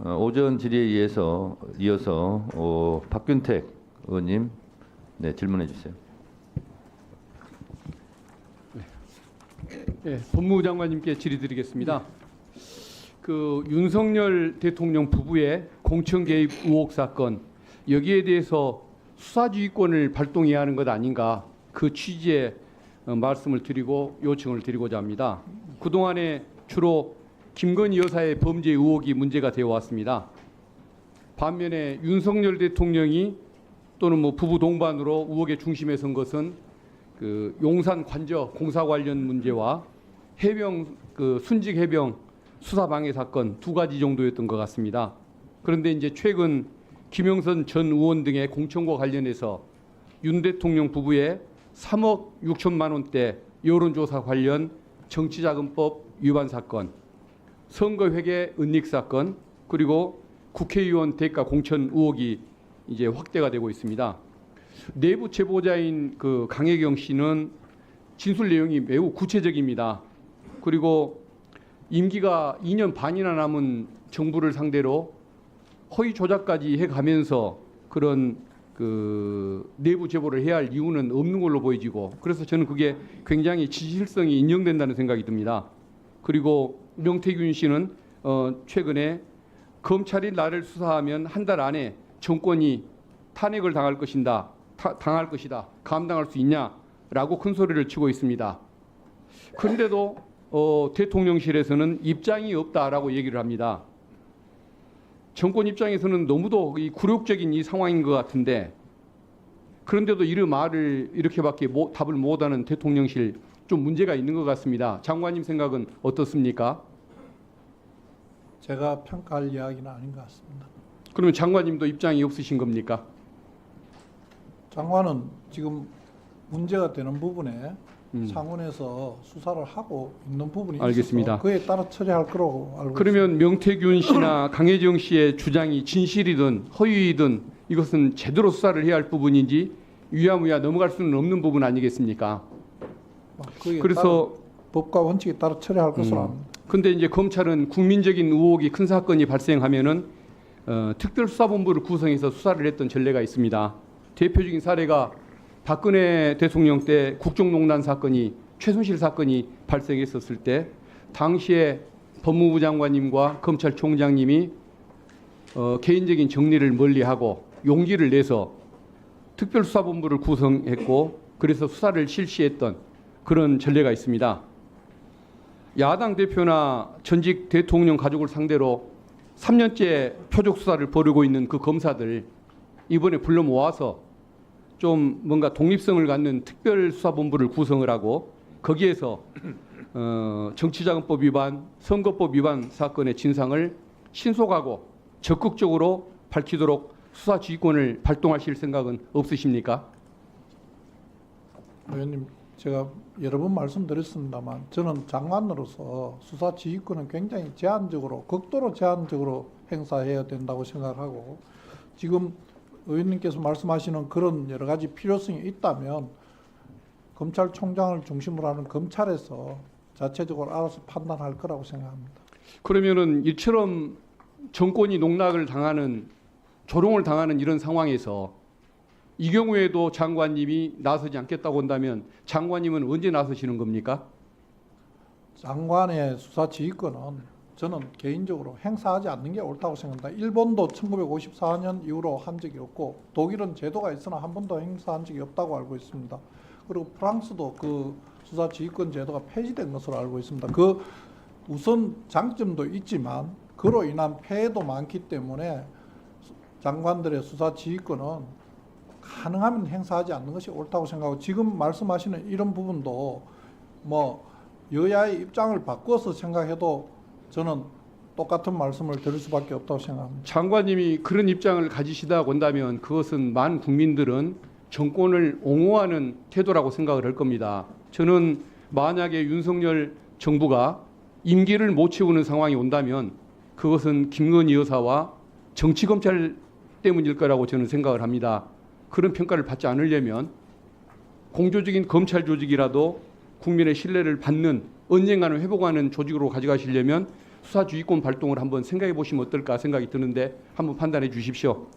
오전 질의에 이어서 박균택 의원님 질문해 주세요. 네, 법무부 장관님께 질의드리겠습니다. 그 윤석열 대통령 부부의 공천 개입 의혹 사건, 여기에 대해서 수사지휘권을 발동해야 하는 것 아닌가, 그 취지의 말씀을 드리고 요청을 드리고자 합니다. 그동안에 주로 김건희 여사의 범죄 의혹이 문제가 되어 왔습니다. 반면에 윤석열 대통령이 또는 부부 동반으로 의혹의 중심에 선 것은 그 용산 관저 공사 관련 문제와 해병 순직 해병 수사 방해 사건 두 가지 정도였던 것 같습니다. 그런데 이제 최근 김영선 전 의원 등의 공천과 관련해서 윤 대통령 부부의 3억 6천만 원대 여론조사 관련 정치자금법 위반 사건, 선거회계 은닉 사건, 그리고 국회의원 대가 공천 의혹이 이제 확대가 되고 있습니다. 내부 제보자인 그 강혜경 씨는 진술 내용이 매우 구체적입니다. 그리고 임기가 2년 반이나 남은 정부를 상대로 허위 조작까지 해가면서 그런 그 내부 제보를 해야 할 이유는 없는 걸로 보여지고, 그래서 저는 그게 굉장히 진실성이 인정된다는 생각이 듭니다. 그리고 명태균 씨는 최근에 검찰이 나를 수사하면 한 달 안에 정권이 탄핵을 당할 것이다. 감당할 수 있냐라고 큰 소리를 치고 있습니다. 그런데도 대통령실에서는 입장이 없다라고 얘기를 합니다. 정권 입장에서는 너무도 굴욕적인 이 상황인 것 같은데, 그런데도 이런 말을 이렇게밖에 답을 못하는 대통령실, 좀 문제가 있는 것 같습니다. 장관님 생각은 어떻습니까? 제가 평가할 이야기는 아닌 것 같습니다. 그러면 장관님도 입장이 없으신 겁니까? 장관은 지금 문제가 되는 부분에 상원에서 수사를 하고 있는 부분이 알겠습니다. 있어서 그에 따라 처리할 거라고 알고 그러면 있습니다. 명태균 씨나 강혜정 씨의 주장이 진실이든 허위이든 이것은 제대로 수사를 해야 할 부분인지 유야무야 넘어갈 수는 없는 부분 아니겠습니까? 그래서 법과 원칙에 따라 처리할 것으로 합니다. 근데 이제 검찰은 국민적인 의혹이 큰 사건이 발생하면은 특별수사본부를 구성해서 수사를 했던 전례가 있습니다. 대표적인 사례가 박근혜 대통령 때 국정농단 사건이, 최순실 사건이 발생했었을 때 당시에 법무부 장관님과 검찰총장님이 개인적인 정리를 멀리하고 용기를 내서 특별수사본부를 구성했고, 그래서 수사를 실시했던 그런 전례가 있습니다. 야당 대표나 전직 대통령 가족을 상대로 3년째 표적 수사를 벌이고 있는 그 검사들 이번에 불러 모아서 좀 뭔가 독립성을 갖는 특별수사본부를 구성을 하고, 거기에서 정치자금법 위반, 선거법 위반 사건의 진상을 신속하고 적극적으로 밝히도록 수사 지휘권을 발동하실 생각은 없으십니까? 의원님, 제가 여러 번 말씀드렸습니다만 저는 장관으로서 수사 지휘권은 굉장히 제한적으로, 극도로 제한적으로 행사해야 된다고 생각하고, 지금 의원님께서 말씀하시는 그런 여러 가지 필요성이 있다면 검찰총장을 중심으로 하는 검찰에서 자체적으로 알아서 판단할 거라고 생각합니다. 그러면은 이처럼 정권이 농락을 당하는, 조롱을 당하는 이런 상황에서 이 경우에도 장관님이 나서지 않겠다고 한다면 장관님은 언제 나서시는 겁니까? 장관의 수사 지휘권은 저는 개인적으로 행사하지 않는 게 옳다고 생각합니다. 일본도 1954년 이후로 한 적이 없고, 독일은 제도가 있으나 한 번도 행사한 적이 없다고 알고 있습니다. 그리고 프랑스도 그 수사 지휘권 제도가 폐지된 것으로 알고 있습니다. 그 우선 장점도 있지만 그로 인한 폐해도 많기 때문에 장관들의 수사 지휘권은 가능하면 행사하지 않는 것이 옳다고 생각하고, 지금 말씀하시는 이런 부분도 여야의 입장을 바꿔서 생각해도 저는 똑같은 말씀을 드릴 수밖에 없다고 생각합니다. 장관님이 그런 입장을 가지시다고 한다면 그것은 많은 국민들은 정권을 옹호하는 태도라고 생각을 할 겁니다. 저는 만약에 윤석열 정부가 임기를 못 채우는 상황이 온다면 그것은 김건희 여사와 정치검찰 때문일 거라고 저는 생각을 합니다. 그런 평가를 받지 않으려면 공조적인 검찰 조직이라도 국민의 신뢰를 받는, 언젠가는 회복하는 조직으로 가져가시려면 수사주의권 발동을 한번 생각해 보시면 어떨까 생각이 드는데 한번 판단해 주십시오.